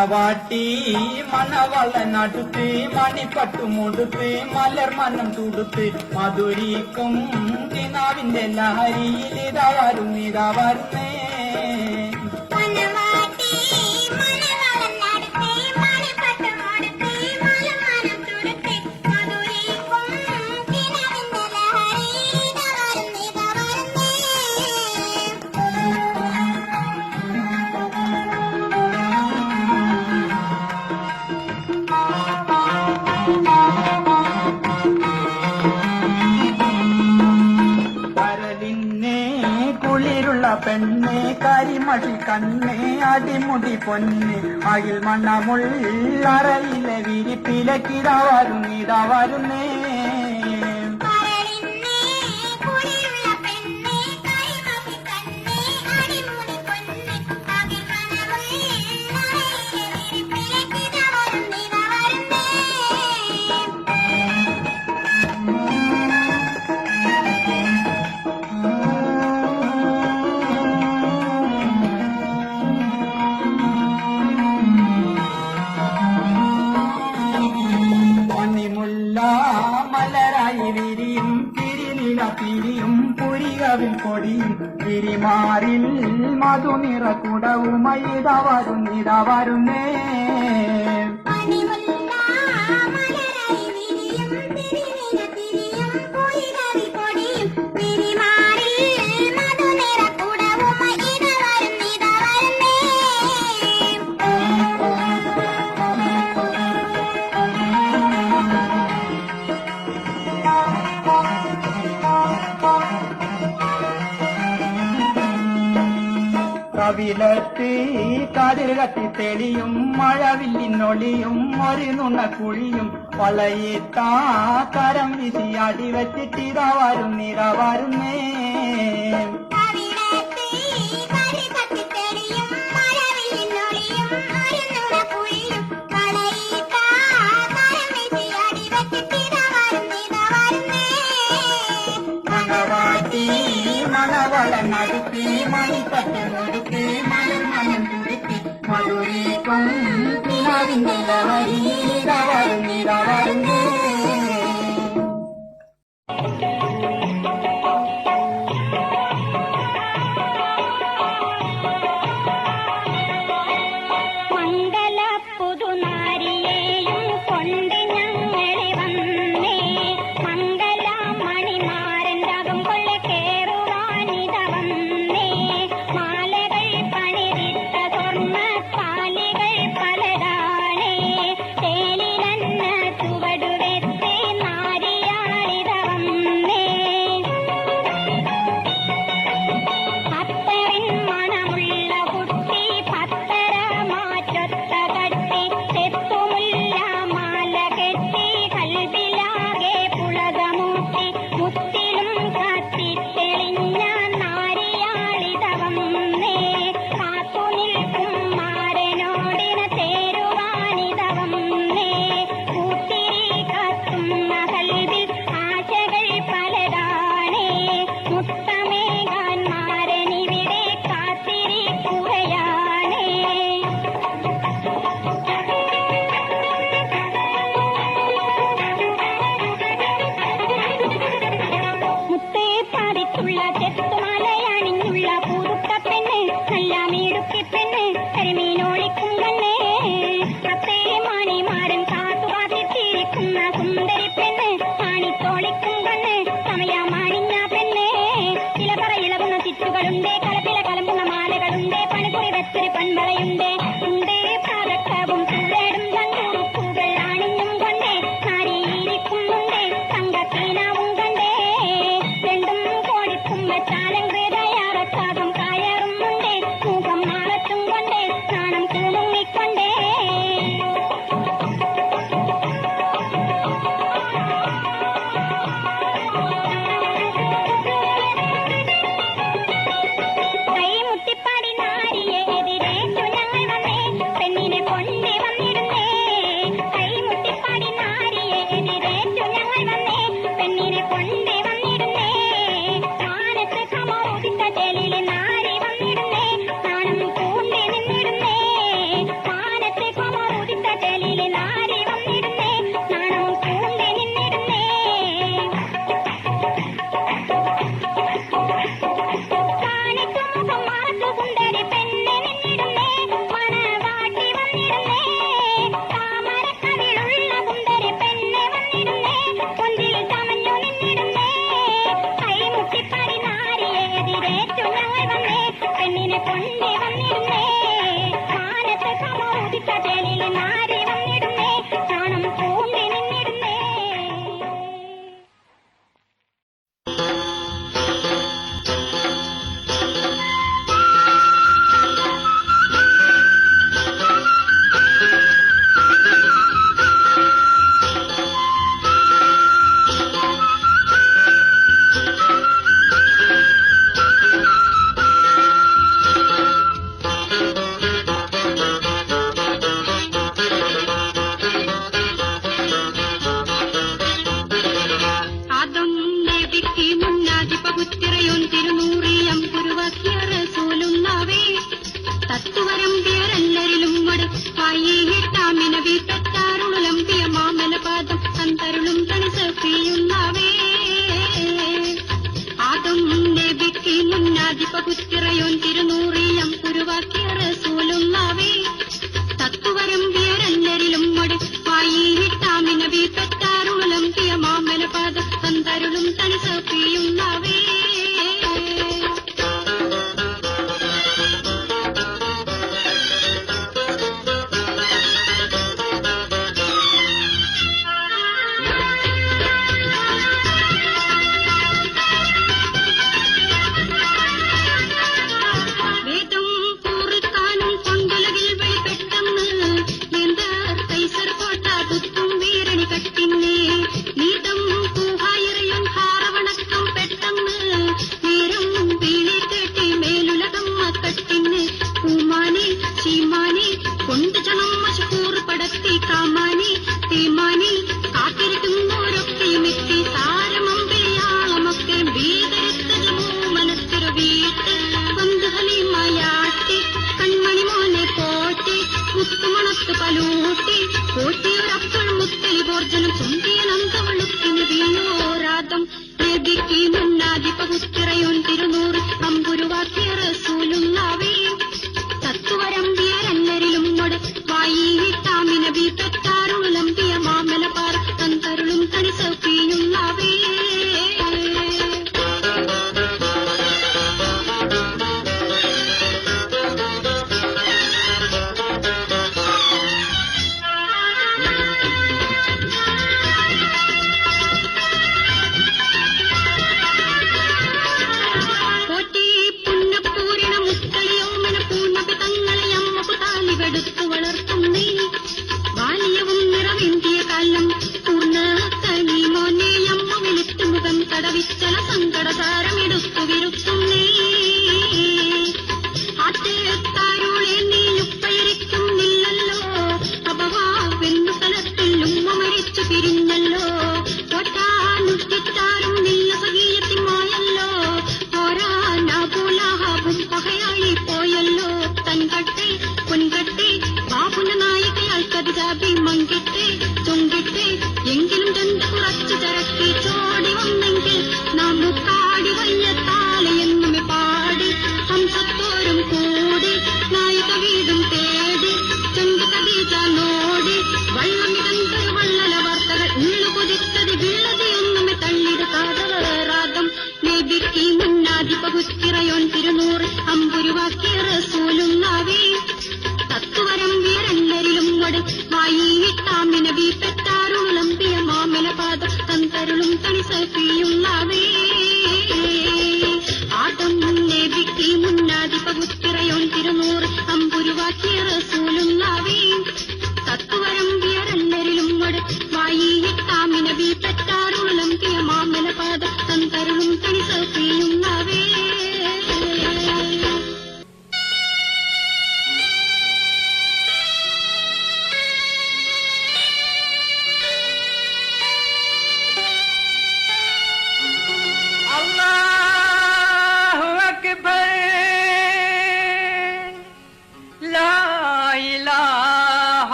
മണവാട്ടി മണവളനടുത്ത് മണിപ്പട്ടുമുടുത്ത് മലർ മനം തുടുത്ത് മധുരിക്കും കിനാവിന്റെ ലഹരിയിൽ ഇതാ വരുന്നേ പെണ്ണെ കരിമഷി കണ്ണെ അടിമുടി പൊന്നെ അകിൽ മണ്ണമുള്ളറയിലെ വിരിപ്പിലക്കിതാ വരുന്നേ തിരിയും പുരികവിൽ കൊടിയും തിരിമാറിൽ മധുനിറ കുടവുമായി ഇതാ വരുന്നേ കവിളത്ത് കാതിൽ കത്തി തെളിയും മഴവില്ലിനൊളിയും ഒരു നുണക്കുഴിയും വളയിട്ടാ കരം വീശി അടി വെച്ചിട്ടിതാ വരുന്നേ മണവളനടുത്ത് മണിപ്പട്ടുമുടുത്ത് മലർ മനം തുടുത്ത് മധുരിക്കും കിനാവിന്റെ ലഹരിയിൽ ഇതാ വരുന്നേ കൈമുട്ടിപ്പാടി നാരിയെ എതിരേറ്റു ഞങ്ങൾ ഇങ്ങനെ കൊണ്ടേ വന്നിരുന്നേ മാനത്ത് സമോദിച്ച ചേലിൽ നാരി വന്നിടുന്നേ ചാണം പൂണ്ടി നിന്നിടുന്നേ.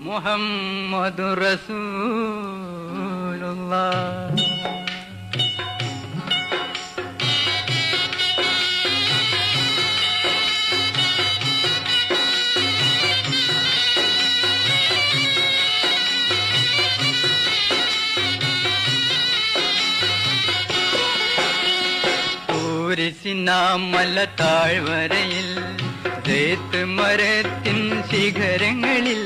മുഹമ്മദുർ റസൂലുള്ളാഹ്. തൂരിസിനാമല താഴ്വരയിൽ തേത്ത് മരത്തിൻ ശിഖരങ്ങളിൽ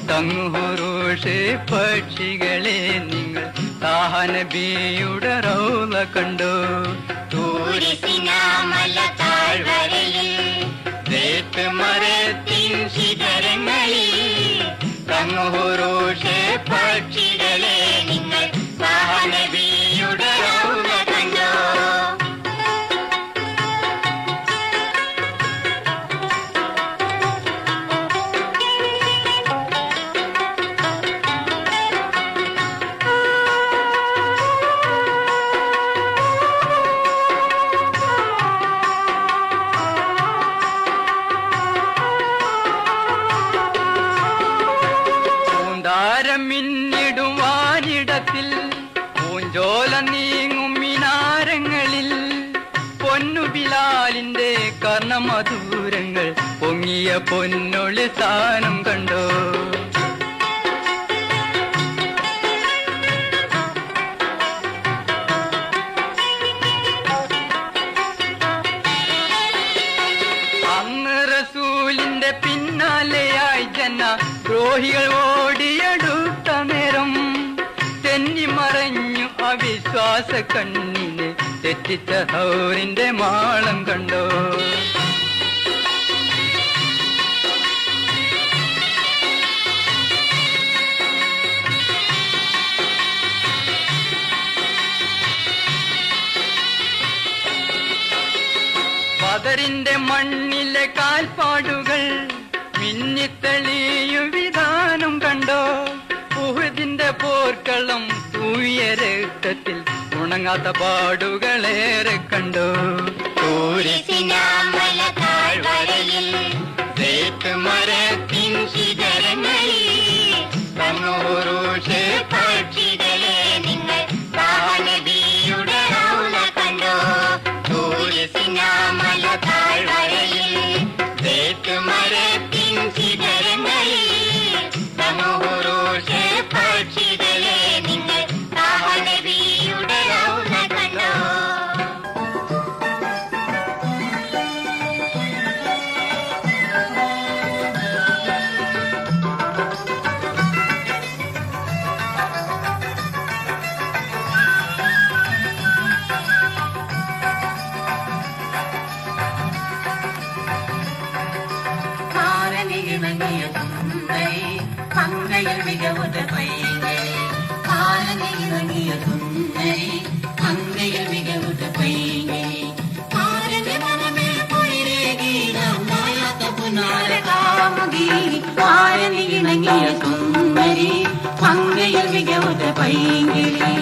തങ്ങുഹുറൂഷ് പക്ഷികളെ നിങ്ങൾ താഹനബിയുടെ റൗള കണ്ടോ തൂരിസിനാമല താഴ്വരയിൽ തേത്ത് മരത്തിൻ ശിഖരങ്ങളിൽ തങ്ങുഹുറൂഷ് പക്ഷികളെ നിങ്ങൾ താഹനബിയുടെ റൗള കണ്ടോ മിന്നിടുവാനിടത്തിൽ പൂഞ്ചോല നീങ്ങും മിനാരങ്ങളിൽ പൊന്നു ബിലാലിന്റെ കർണമധൂരങ്ങൾ പൊങ്ങിയ പൊന്നൊളി സ്ഥാനം കണ്ടോ അന്ന് റസൂലിന്റെ പിന്നാലെയായി ജന ദ്രോഹികൾ ഓടിയെടുത്ത നേരം തെന്നി മറഞ്ഞു അവിശ്വാസ കണ്ണിന് തെറ്റിച്ച ഹൗറിന്റെ മാളം കണ്ടോ ബദറിന്റെ മണ്ണിലെ കാൽപ്പാടുകൾ മിന്നിത്തെളിയു വിധാനം കണ്ടോ ഉഹുദിന്റെ പോർക്കളം തൂയ രക്തത്തിൽ ഉണങ്ങാത്ത പാടുകളേറെ കണ്ടോ തൂരിസിനാമല താഴ്വരയിൽ തേത്ത് മരത്തിൻ ശിഖരങ്ങളിൽ തങ്ങുഹുറൂഷ് പക്ഷികളെ നിങ്ങൾ താഹനബിയുടെ റൗള കണ്ടോ തൂരിസിനാമല താഴ്വരയിൽ തേത്ത് മരത്തിൻ ശിഖരങ്ങളിൽ തങ്ങുഹുറൂഷ് പക്ഷികളെ നിങ്ങൾ താഹനബിയുടെ റൗള കണ്ടോ ഇണങ്ങിയ സുന്ദരി മങ്കയിൽ മികവുറ്റ പൈങ്കിളി ഇണങ്ങിയ സുന്ദരി മങ്കയിൽ മികവുറ്റ പൈങ്കിളി ഇണങ്ങിയ സുന്ദരി മങ്കയിൽ മികവുറ്റ പൈങ്കിളി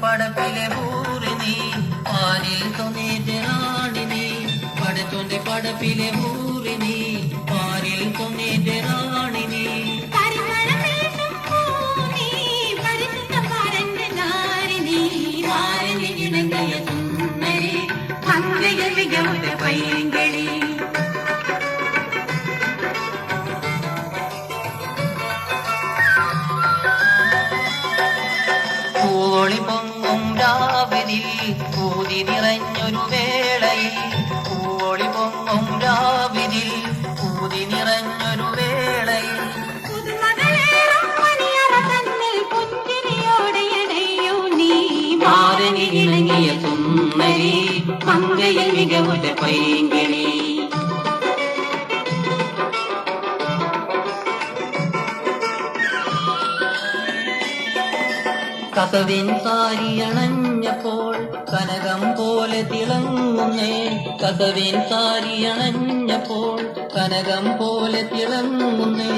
പടപ്പിലെ പൂരിനി പാലിൽ തൊന്നേറ്ററാണിനി പടച്ചോന്റെ പടപ്പിലെ പൂരിനി പാലിൽ തൊന്നേറ്ററാണിനി ഇണങ്ങിയ സുന്ദരി മങ്കയിൽ മികവുറ്റ പൈങ്കിളി പൂവൊളി പൊങ്ങും രാവിലിൽ പൂതി നിറഞ്ഞൊരു വേളയിൽ പൂവൊളി പൊങ്ങും രാവിലിൽ പൂതി നിറഞ്ഞൊരു വേളയിൽ ഇണങ്ങിയ സുന്ദരി മങ്കയിൽ മികവുറ്റ പൈങ്കിളി കസവിൻ സാരിയണഞ്ഞപ്പോൾ കനകം പോലെ തിളങ്ങുന്നേ കസവിൻ സാരിയണഞ്ഞപ്പോൾ കനകം പോലെ തിളങ്ങുന്നേ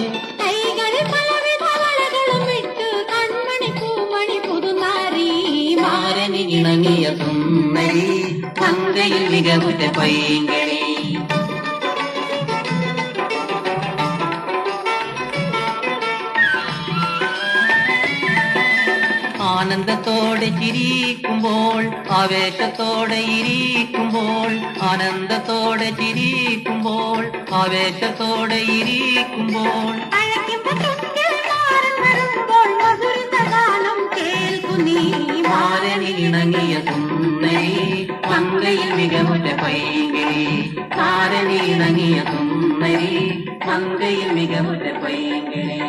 ഇണങ്ങിയ സുന്ദരി മങ്കയിൽ മികവുറ്റ പൈങ്കിളി ആനന്ദത്തോടെ ചിരിക്കുമ്പോൾ ആവേശത്തോടെ ഇരിക്കുമ്പോൾ ആനന്ദത്തോടെ ചിരിക്കുമ്പോൾ ആവേശത്തോടെ ഇരിക്കുമ്പോൾ മാരനിണങ്ങിയ സുന്ദരി മങ്കയിൽ മികവുറ്റ പൈങ്കിളി മാരനിണങ്ങിയ സുന്ദരി മങ്കയിൽ മികവുറ്റ പൈങ്കിളി